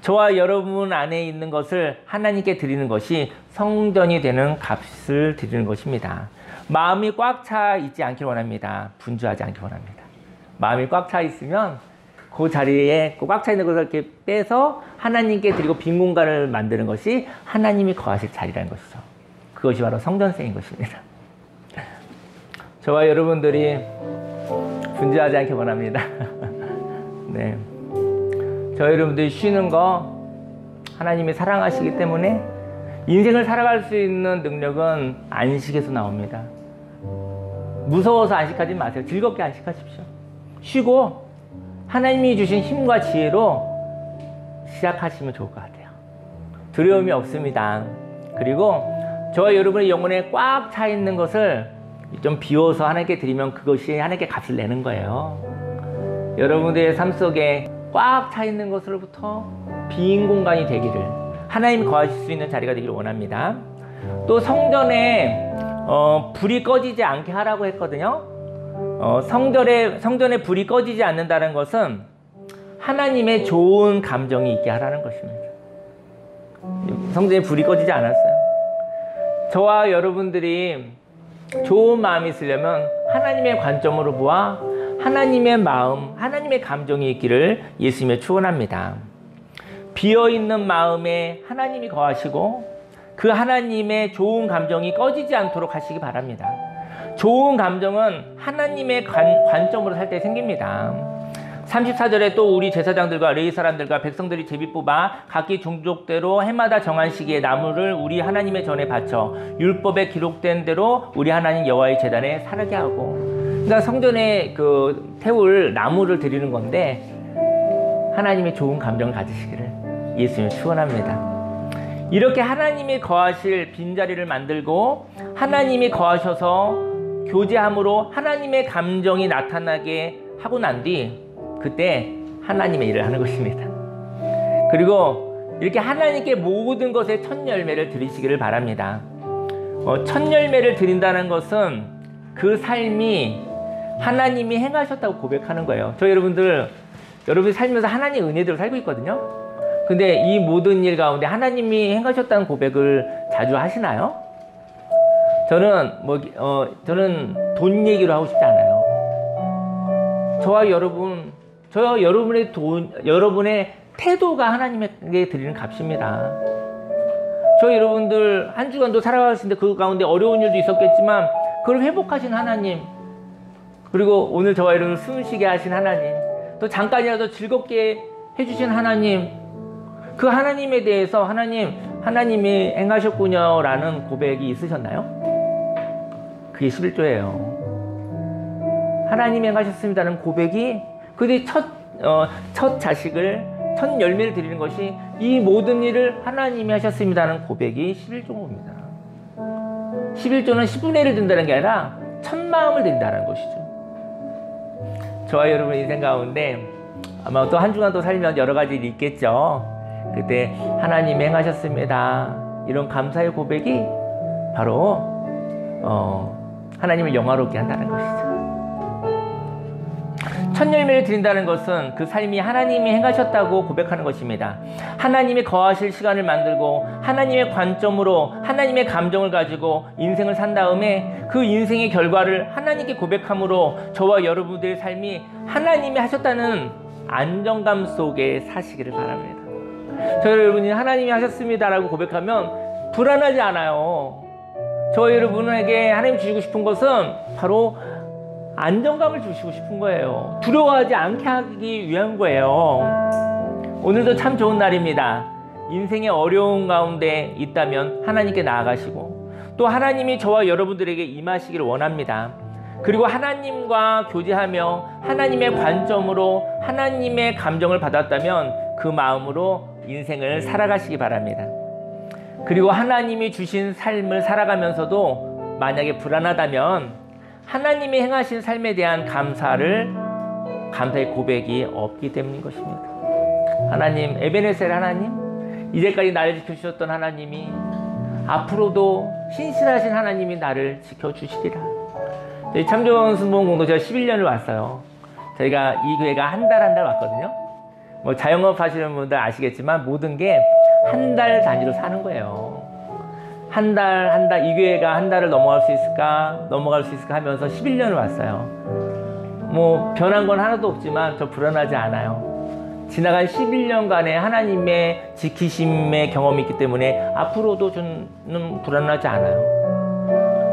저와 여러분 안에 있는 것을 하나님께 드리는 것이 성전이 되는 값을 드리는 것입니다. 마음이 꽉 차 있지 않길 원합니다. 분주하지 않길 원합니다. 마음이 꽉 차 있으면 그 자리에 꽉 차 있는 것을 이렇게 빼서 하나님께 드리고 빈 공간을 만드는 것이 하나님이 거하실 자리라는 것이죠. 그것이 바로 성전세인 것입니다. 저와 여러분들이 분주하지 않길 원합니다. 네. 저와 여러분들이 쉬는 거 하나님이 사랑하시기 때문에 인생을 살아갈 수 있는 능력은 안식에서 나옵니다. 무서워서 안식하지 마세요. 즐겁게 안식하십시오. 쉬고 하나님이 주신 힘과 지혜로 시작하시면 좋을 것 같아요. 두려움이 없습니다. 그리고 저와 여러분의 영혼에 꽉 차 있는 것을 좀 비워서 하나님께 드리면 그것이 하나님께 값을 내는 거예요. 여러분들의 삶 속에 꽉 차 있는 것으로부터 빈 공간이 되기를, 하나님이 거하실 수 있는 자리가 되기를 원합니다. 또 성전에 불이 꺼지지 않게 하라고 했거든요. 성전에 불이 꺼지지 않는다는 것은 하나님의 좋은 감정이 있게 하라는 것입니다. 성전에 불이 꺼지지 않았어요. 저와 여러분들이 좋은 마음이 있으려면 하나님의 관점으로 보아 하나님의 마음, 하나님의 감정이 있기를 예수님의 축원합니다. 비어있는 마음에 하나님이 거하시고 그 하나님의 좋은 감정이 꺼지지 않도록 하시기 바랍니다. 좋은 감정은 하나님의 관점으로 살 때 생깁니다. 34절에 또 우리 제사장들과 레위 사람들과 백성들이 제비 뽑아 각기 종족대로 해마다 정한 시기에 나무를 우리 하나님의 전에 바쳐 율법에 기록된 대로 우리 하나님 여호와의 제단에 사르게 하고, 그러니까 성전에 그 태울 나무를 드리는 건데 하나님의 좋은 감정을 가지시기를 예수님을 축원합니다. 이렇게 하나님이 거하실 빈자리를 만들고 하나님이 거하셔서 교제함으로 하나님의 감정이 나타나게 하고 난 뒤 그때 하나님의 일을 하는 것입니다. 그리고 이렇게 하나님께 모든 것의 첫 열매를 드리시기를 바랍니다. 첫 열매를 드린다는 것은 그 삶이 하나님이 행하셨다고 고백하는 거예요. 여러분이 살면서 하나님의 은혜대로 살고 있거든요. 근데 이 모든 일 가운데 하나님이 행하셨다는 고백을 자주 하시나요? 저는 돈 얘기로 하고 싶지 않아요. 저와 여러분의 태도가 하나님에게 드리는 값입니다. 여러분들 한 주간도 살아가시는데 그 가운데 어려운 일도 있었겠지만 그걸 회복하신 하나님, 그리고 오늘 저와 여러분을 숨쉬게 하신 하나님, 또 잠깐이라도 즐겁게 해주신 하나님, 그 하나님에 대해서 하나님이 행하셨군요 라는 고백이 있으셨나요? 그게 11조예요. 하나님이 행하셨습니다는 고백이, 그들이 첫 자식을, 첫 열매를 드리는 것이 이 모든 일을 하나님이 하셨습니다는 고백이 11조입니다. 11조는 10분의 1을 든다는 게 아니라 천마음을 드린다는 것이죠. 저와 여러분의 인생 가운데 아마 또 한 주간 또 살면 여러 가지 일이 있겠죠. 그때 하나님이 행하셨습니다, 이런 감사의 고백이 바로 하나님을 영화롭게 한다는 것이죠. 첫 열매를 드린다는 것은 그 삶이 하나님이 행하셨다고 고백하는 것입니다. 하나님이 거하실 시간을 만들고 하나님의 관점으로 하나님의 감정을 가지고 인생을 산 다음에 그 인생의 결과를 하나님께 고백함으로 저와 여러분들의 삶이 하나님이 하셨다는 안정감 속에 사시기를 바랍니다. 저와 여러분이 하나님이 하셨습니다라고 고백하면 불안하지 않아요. 저와 여러분에게 하나님이 주시고 싶은 것은 바로 안정감을 주시고 싶은 거예요. 두려워하지 않게 하기 위한 거예요. 오늘도 참 좋은 날입니다. 인생의 어려운 가운데 있다면 하나님께 나아가시고 또 하나님이 저와 여러분들에게 임하시기를 원합니다. 그리고 하나님과 교제하며 하나님의 관점으로 하나님의 감정을 받았다면 그 마음으로 인생을 살아가시기 바랍니다. 그리고 하나님이 주신 삶을 살아가면서도 만약에 불안하다면 하나님이 행하신 삶에 대한 감사의 고백이 없기 때문인 것입니다. 하나님, 에베네셀 하나님, 이제까지 나를 지켜주셨던 하나님이 앞으로도 신실하신 하나님이 나를 지켜주시리라. 저희 참좋은 순복음 공동체가 11년을 왔어요. 저희가 이 교회가 한 달 왔거든요. 뭐 자영업 하시는 분들 아시겠지만 모든 게 한 달 단위로 사는 거예요. 한 달, 이 교회가 한 달을 넘어갈 수 있을까 하면서 11년을 왔어요. 뭐 변한 건 하나도 없지만 저 불안하지 않아요. 지나간 11년간의 하나님의 지키심의 경험이 있기 때문에 앞으로도 저는 불안하지 않아요.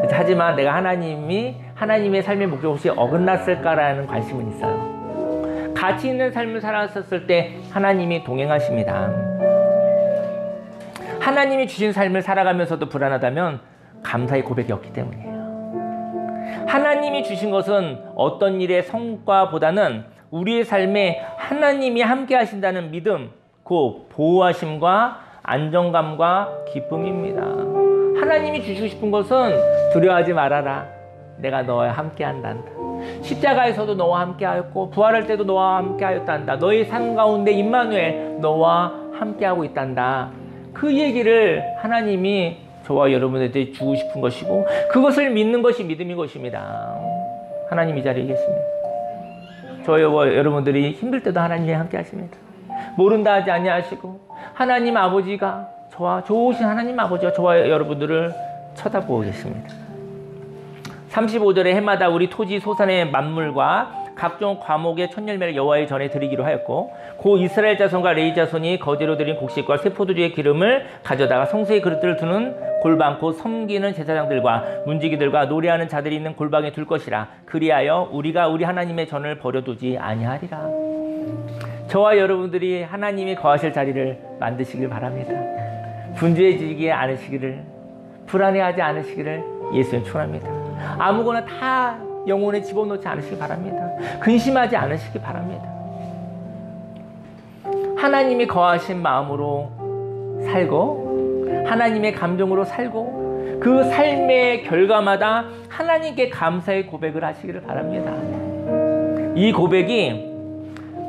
하지만 내가 하나님의 삶의 목적 혹시 어긋났을까라는 관심은 있어요. 가치 있는 삶을 살았을 때 하나님이 동행하십니다. 하나님이 주신 삶을 살아가면서도 불안하다면 감사의 고백이 없기 때문이에요. 하나님이 주신 것은 어떤 일의 성과보다는 우리의 삶에 하나님이 함께 하신다는 믿음, 그 보호하심과 안정감과 기쁨입니다. 하나님이 주시고 싶은 것은 두려워하지 말아라. 내가 너와 함께 한단다. 십자가에서도 너와 함께 하였고 부활할 때도 너와 함께 하였단다. 너의 삶 가운데 임마누엘 너와 함께 하고 있단다. 그 얘기를 하나님이 저와 여러분에게 주고 싶은 것이고 그것을 믿는 것이 믿음인 것입니다. 하나님 이 자리에 계십니다. 저와 여러분들이 힘들 때도 하나님이 함께 하십니다. 모른다 하지 아니하시고 하나님 아버지가 좋으신 하나님 아버지가 저와 여러분들을 쳐다보고 계십니다. 35절에 해마다 우리 토지 소산의 만물과 각종 과목의 첫 열매를 여호와의 전에 드리기로 하였고 고 이스라엘 자손과 레위 자손이 거제로 드린 곡식과 새 포도주의 기름을 가져다가 성소의 그릇들을 두는 골방 곧 섬기는 제사장들과 문지기들과 노래하는 자들이 있는 골방에 둘 것이라. 그리하여 우리가 우리 하나님의 전을 버려두지 아니하리라. 저와 여러분들이 하나님이 거하실 자리를 만드시길 바랍니다. 분주해지지 않으시기를, 불안해하지 않으시기를 예수님 축원합니다. 아무거나 다 영혼에 집어넣지 않으시기 바랍니다. 근심하지 않으시기 바랍니다. 하나님이 거하신 마음으로 살고 하나님의 감정으로 살고 그 삶의 결과마다 하나님께 감사의 고백을 하시기를 바랍니다. 이 고백이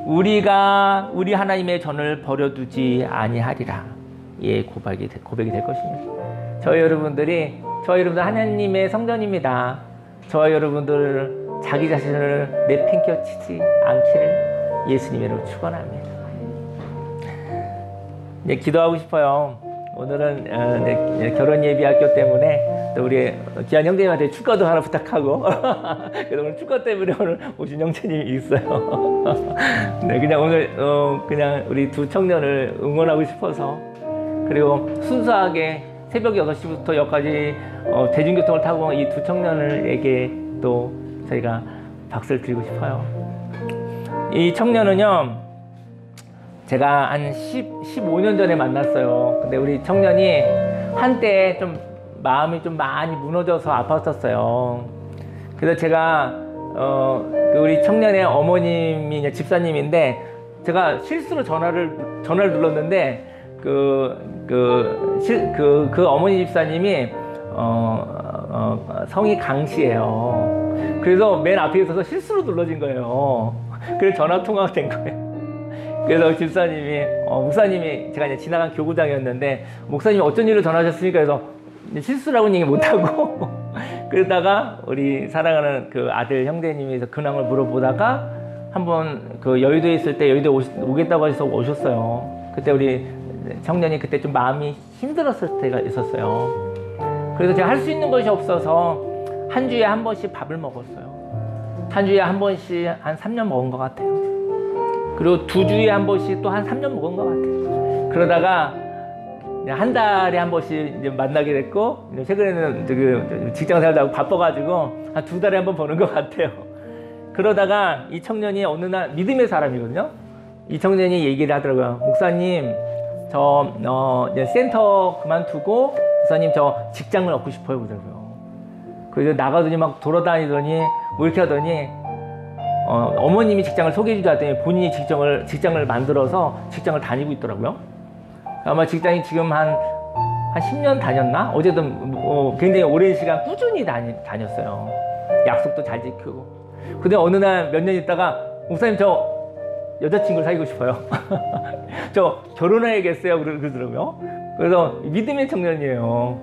우리가 우리 하나님의 전을 버려두지 아니하리라. 예, 고백이 될 것입니다. 저희 여러분들 하나님의 성전입니다. 저와 여러분들 자기 자신을 내팽겨치지 않기를 예수님으로 축원합니다. 네, 기도하고 싶어요. 오늘은 결혼 예비학교 때문에 또 우리 귀한 형제님한테 축가도 하나 부탁하고 그래서 오늘 축가 때문에 오늘 오신 형제님이 있어요. 네, 그냥 오늘 그냥 우리 두 청년을 응원하고 싶어서 그리고 순수하게 새벽 6시부터 여기까지 대중교통을 타고 이 두 청년에게 또 저희가 박수를 드리고 싶어요. 이 청년은요, 제가 한 15년 전에 만났어요. 근데 우리 청년이 한때 좀 마음이 좀 많이 무너져서 아팠었어요. 그래서 제가 우리 청년의 어머님이 집사님인데 제가 실수로 전화를 눌렀는데 그 어머니 집사님이 성이 강씨예요. 그래서 맨 앞에 있어서 실수로 눌러진 거예요. 그래서 전화 통화가 된 거예요. 그래서 집사님이 목사님이 제가 이제 지나간 교구장이었는데 목사님이 어쩐 일로 전화하셨습니까? 그래서 실수라고는 얘기 못하고 그러다가 우리 사랑하는 그 아들 형제님이 근황을 물어보다가 한번 그 여의도에 있을 때 여의도에 오겠다고 해서 오셨어요. 그때 우리 청년이 그때 좀 마음이 힘들었을 때가 있었어요. 그래서 제가 할 수 있는 것이 없어서 한 주에 한 번씩 밥을 먹었어요. 한 주에 한 번씩 한 3년 먹은 것 같아요. 그리고 2주에 한 번씩 또 한 3년 먹은 것 같아요. 그러다가 한 달에 한 번씩 이제 만나게 됐고, 최근에는 그 직장 생활도 하고 바빠가지고 한 2달에 한 번 보는 것 같아요. 그러다가 이 청년이 어느 날 믿음의 사람이거든요. 이 청년이 얘기를 하더라고요. 목사님, 저 이제 센터 그만두고 목사님 저 직장을 얻고 싶어요 그러더라고요. 그래서 나가더니 막 돌아다니더니 뭐 이렇게 하더니 어머님이 직장을 소개해 주자 했더니 본인이 직장을 만들어서 직장을 다니고 있더라고요. 아마 직장이 지금 한 10년 다녔나? 어쨌든 굉장히 오랜 시간 꾸준히 다녔어요. 약속도 잘 지키고. 근데 어느 날 몇 년 있다가 목사님 저 여자친구를 사귀고 싶어요. 저 결혼해야겠어요 그러더라고요. 그래서 믿음의 청년이에요.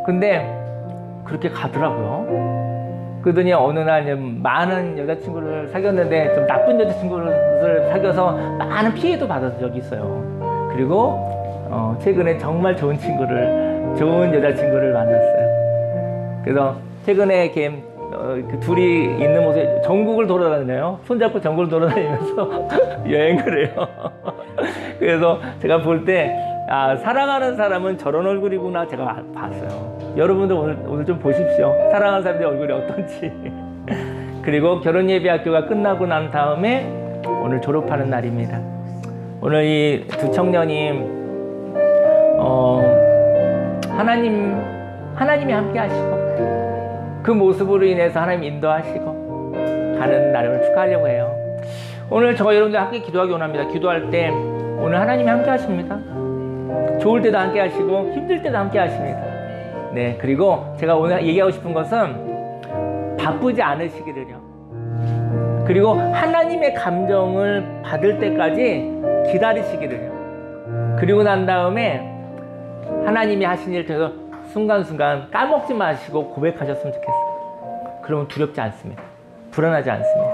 근데 그렇게 가더라고요. 그러더니 어느 날 많은 여자친구를 사귀었는데 좀 나쁜 여자친구를 사귀어서 많은 피해도 받은 적이 있어요. 그리고 최근에 정말 좋은 여자친구를 만났어요. 그래서 최근에 이렇게 그 둘이 있는 모습에 전국을 돌아다녀요. 손잡고 전국을 돌아다니면서 여행을 해요. 그래서 제가 볼 때 사랑하는 사람은 저런 얼굴이구나 제가 봤어요. 여러분도 오늘 좀 보십시오. 사랑하는 사람들의 얼굴이 어떤지. 그리고 결혼예비학교가 끝나고 난 다음에 오늘 졸업하는 날입니다. 오늘 이 두 청년이 하나님이 함께 하시고 그 모습으로 인해서 하나님 인도하시고 가는 날을 축하하려고 해요. 오늘 저와 여러분들 함께 기도하기 원합니다. 기도할 때 오늘 하나님이 함께 하십니다. 좋을 때도 함께 하시고 힘들 때도 함께 하십니다. 네, 그리고 제가 오늘 얘기하고 싶은 것은 바쁘지 않으시기를요. 그리고 하나님의 감정을 받을 때까지 기다리시기를요. 그리고 난 다음에 하나님이 하신 일을 통해서 순간순간 까먹지 마시고 고백하셨으면 좋겠어요. 그러면 두렵지 않습니다. 불안하지 않습니다.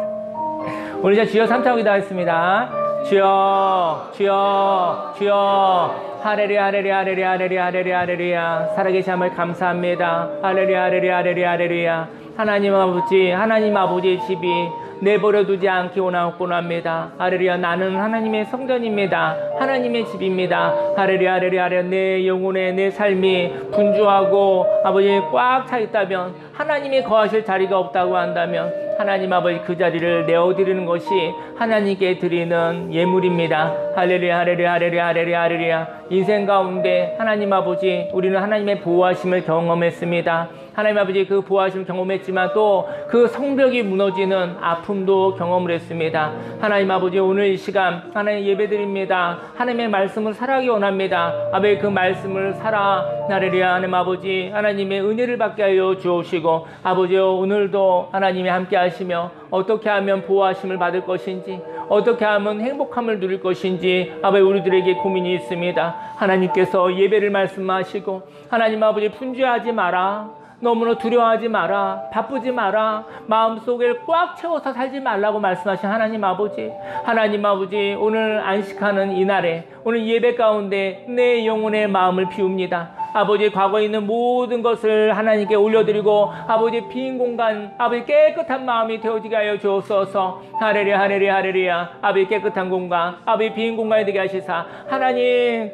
오늘 이제 주여 3차 기도하겠습니다. 주여, 주여, 주여. 할렐루야, 할렐루야, 할렐루야, 할렐루야, 할렐루야, 할렐루야. 살아계신 하나님 감사합니다. 할렐루야, 할렐루야, 할렐루야, 할렐루야. 하나님 아버지의 집이 내버려 두지 않기 원합니다. 할렐루야, 나는 하나님의 성전입니다. 하나님의 집입니다. 할렐루야, 할렐루야, 할렐루야. 내 영혼에 내 삶이 분주하고 아버지 꽉 차 있다면, 하나님이 거하실 자리가 없다고 한다면 하나님 아버지 그 자리를 내어드리는 것이 하나님께 드리는 예물입니다. 할렐루야, 할렐루야, 할렐루야, 할렐루야, 할렐루야. 인생 가운데 하나님 아버지 우리는 하나님의 보호하심을 경험했습니다. 하나님 아버지 그 보호하심을 경험했지만 또 그 성벽이 무너지는 아픔도 경험을 했습니다. 하나님 아버지 오늘 이 시간 하나님 예배드립니다. 하나님의 말씀을 살아가기 원합니다. 아버지 그 말씀을 살아 할렐루야. 하나님 아버지 하나님의 은혜를 받게 하여 주옵시고 아버지 오늘도 하나님이 함께 하시며 어떻게 하면 보호하심을 받을 것인지 어떻게 하면 행복함을 누릴 것인지 아버지 우리들에게 고민이 있습니다. 하나님께서 예배를 말씀하시고 하나님 아버지 분주하지 마라. 너무나 두려워하지 마라. 바쁘지 마라. 마음속에 꽉 채워서 살지 말라고 말씀하신 하나님 아버지 오늘 안식하는 이날에 오늘 예배 가운데 내 영혼의 마음을 비웁니다. 아버지 과거에 있는 모든 것을 하나님께 올려드리고 아버지 빈 공간 아버지 깨끗한 마음이 되어지게 하여 주옵소서. 할렐루야, 할렐루야, 할렐루야. 아버지 깨끗한 공간 아버지 빈 공간이 되게 하시사 하나님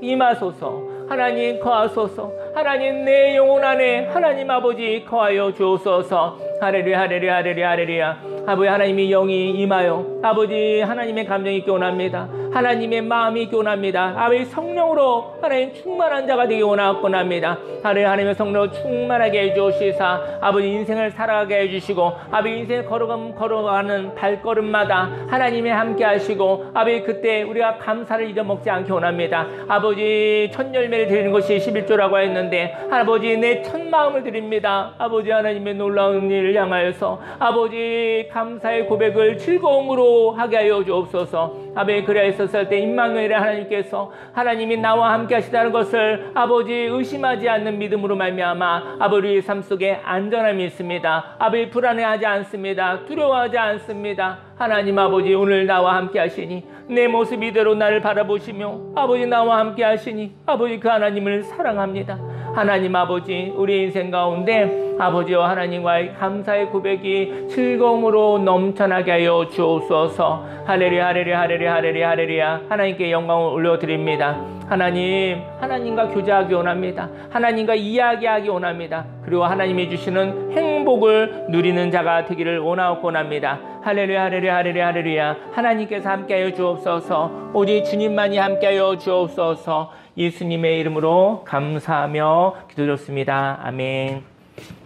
임하소서. 하나님 거하소서. 하나님 내 영혼 안에 하나님 아버지 거하여 주옵소서. 할렐루야, 할렐루야, 할렐루야, 할렐루야. 아버지 하나님의 영이 임하여 아버지 하나님의 감정이 있기 원합니다. 하나님의 마음이 있기 원합니다. 아버지 성령으로 하나님 충만한 자가 되기 원합니다. 하나님의 성령으로 충만하게 해주시사 아버지 인생을 살아가게 해주시고 아버지 인생을 걸어가는 발걸음마다 하나님이 함께 하시고 아버지 그때 우리가 감사를 잊어먹지 않게 원합니다. 아버지 첫 열매를 드리는 것이 11조라고 했는데 아버지 내 첫 마음을 드립니다. 아버지 하나님의 놀라운 일을 향하여서 아버지 감사의 고백을 즐거움으로 하게 하여 주옵소서. 아버지, 그리하였을 때 임마누엘의 하나님께서 하나님이 나와 함께 하시다는 것을 아버지 의심하지 않는 믿음으로 말미암아 아버지의 삶 속에 안전함이 있습니다. 아버지, 불안해하지 않습니다. 두려워하지 않습니다. 하나님 아버지, 오늘 나와 함께 하시니 내 모습 이대로 나를 바라보시며 아버지 나와 함께 하시니 아버지 그 하나님을 사랑합니다. 하나님 아버지, 우리 인생 가운데 아버지와 하나님과의 감사의 고백이 즐거움으로 넘쳐나게 하여 주옵소서. 할렐루야, 할렐루야, 할렐루야, 할렐루야, 할렐루야. 하나님께 영광을 올려드립니다. 하나님, 하나님과 교제하기 원합니다. 하나님과 이야기하기 원합니다. 그리고 하나님이 주시는 행복을 누리는 자가 되기를 원합니다. 할렐루야, 할렐루야, 할렐루야, 할렐루야. 하나님께서 함께하여 주옵소서. 오직 주님만이 함께하여 주옵소서. 예수님의 이름으로 감사하며 기도드렸습니다. 아멘.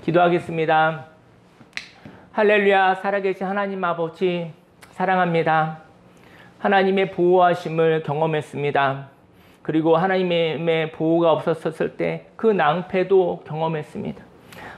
기도하겠습니다. 할렐루야. 살아계신 하나님 아버지, 사랑합니다. 하나님의 보호하심을 경험했습니다. 그리고 하나님의 보호가 없었을 때 그 낭패도 경험했습니다.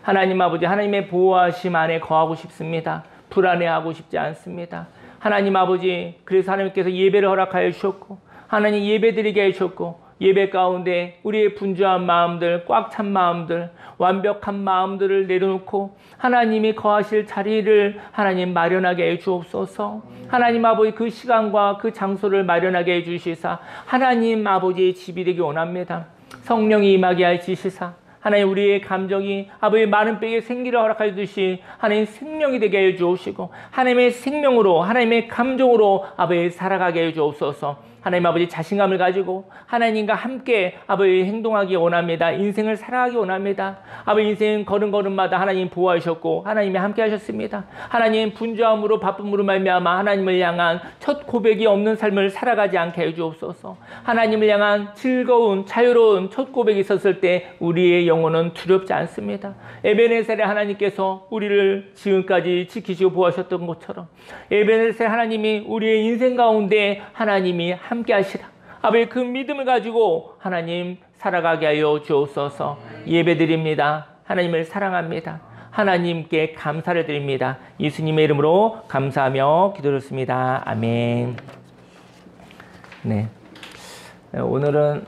하나님 아버지, 하나님의 보호하심 안에 거하고 싶습니다. 불안해하고 싶지 않습니다. 하나님 아버지, 그래서 하나님께서 예배를 허락하여 주셨고 하나님 예배드리게 해주셨고 예배 가운데 우리의 분주한 마음들, 꽉 찬 마음들, 완벽한 마음들을 내려놓고 하나님이 거하실 자리를 하나님 마련하게 해 주옵소서. 하나님 아버지, 그 시간과 그 장소를 마련하게 해 주시사 하나님 아버지의 집이 되기 원합니다. 성령이 임하게 하시사 하나님 우리의 감정이 아버지 마른 뼈에 생기를 허락하여 주시 하나님 생명이 되게 해 주옵시고 하나님의 생명으로 하나님의 감정으로 아버지 살아가게 해 주옵소서. 하나님 아버지, 자신감을 가지고 하나님과 함께 아버지 행동하기 원합니다. 인생을 살아가기 원합니다. 아버지, 인생 걸음걸음마다 하나님 보호하셨고 하나님이 함께 하셨습니다. 하나님 분주함으로 바쁨으로 말미암아 하나님을 향한 첫 고백이 없는 삶을 살아가지 않게 해 주옵소서. 하나님을 향한 즐거운 자유로운 첫 고백이 있었을 때 우리의 영혼은 두렵지 않습니다. 에베네셀의 하나님께서 우리를 지금까지 지키시고 보호하셨던 것처럼 에베네셀 하나님이 우리의 인생 가운데 하나님이 함께 하시라. 아버지, 그 믿음을 가지고 하나님 살아가게 하여 주옵소서. 예배드립니다. 하나님을 사랑합니다. 하나님께 감사를 드립니다. 예수님의 이름으로 감사하며 기도드렸습니다. 아멘. 네. 오늘은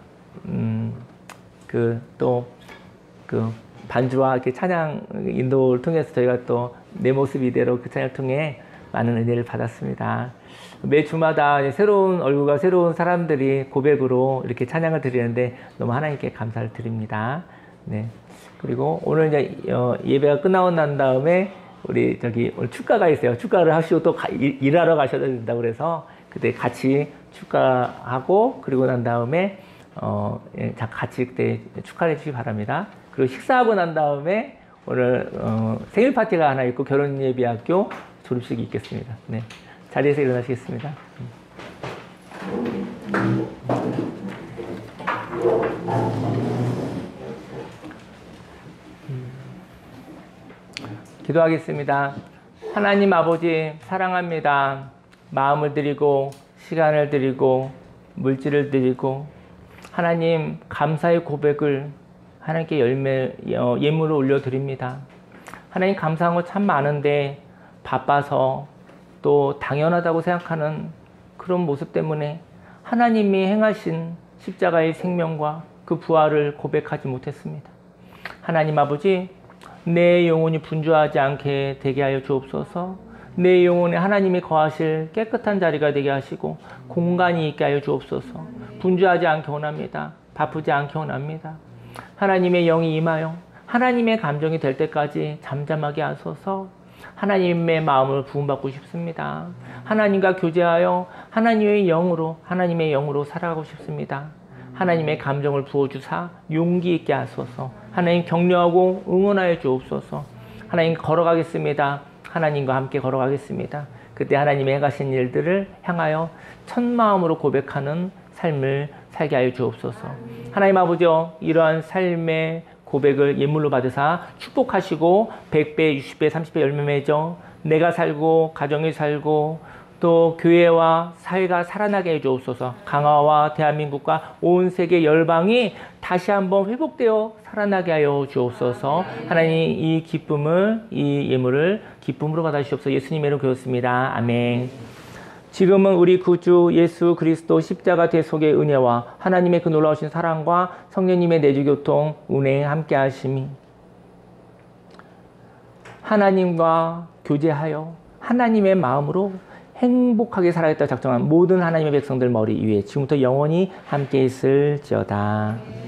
반주와 이렇게 찬양 인도를 통해서 저희가 또 내 모습 이대로 그 찬양을 통해 많은 은혜를 받았습니다. 매 주마다 새로운 얼굴과 새로운 사람들이 고백으로 이렇게 찬양을 드리는데 너무 하나님께 감사를 드립니다. 네. 그리고 오늘 이제 예배가 끝나고 난 다음에 우리 오늘 축가가 있어요. 축가를 하시고 또 일하러 가셔야 된다고 그래서 그때 같이 축가하고 그리고 난 다음에 같이 그때 축하를 해주시기 바랍니다. 그리고 식사하고 난 다음에 오늘 생일 파티가 하나 있고 결혼예비학교 졸업식이 있겠습니다. 네. 자리에서 일어나시겠습니다. 기도하겠습니다. 하나님 아버지, 사랑합니다. 마음을 드리고 시간을 드리고 물질을 드리고 하나님 감사의 고백을 하나님께 예물로 올려드립니다. 하나님, 감사한 거 참 많은데 바빠서 또 당연하다고 생각하는 그런 모습 때문에 하나님이 행하신 십자가의 생명과 그 부활을 고백하지 못했습니다. 하나님 아버지, 내 영혼이 분주하지 않게 되게 하여 주옵소서. 내 영혼에 하나님이 거하실 깨끗한 자리가 되게 하시고 공간이 있게 하여 주옵소서. 분주하지 않게 원합니다. 바쁘지 않게 원합니다. 하나님의 영이 임하여 하나님의 감정이 될 때까지 잠잠하게 하소서. 하나님의 마음을 부음받고 싶습니다. 하나님과 교제하여 하나님의 영으로 살아가고 싶습니다. 하나님의 감정을 부어주사 용기 있게 하소서. 하나님 격려하고 응원하여 주옵소서. 하나님 걸어가겠습니다. 하나님과 함께 걸어가겠습니다. 그때 하나님이 행하신 일들을 향하여 첫 마음으로 고백하는 삶을 살게 하여 주옵소서. 하나님 아버지여, 이러한 삶의 고백을 예물로 받으사 축복하시고 100배, 60배, 30배 열매 맺어 내가 살고 가정이 살고 또 교회와 사회가 살아나게 해주옵소서. 강화와 대한민국과 온 세계 열방이 다시 한번 회복되어 살아나게 하여 주옵소서. 하나님 이 기쁨을, 이 예물을 기쁨으로 받아주시옵소서. 예수님의 이름으로 기도했습니다. 아멘. 지금은 우리 구주 예수 그리스도 십자가 대속의 은혜와 하나님의 그 놀라우신 사랑과 성령님의 내주교통 운행 함께 하심이 하나님과 교제하여 하나님의 마음으로 행복하게 살아야겠다 작정한 모든 하나님의 백성들 머리 위에 지금부터 영원히 함께 있을지어다.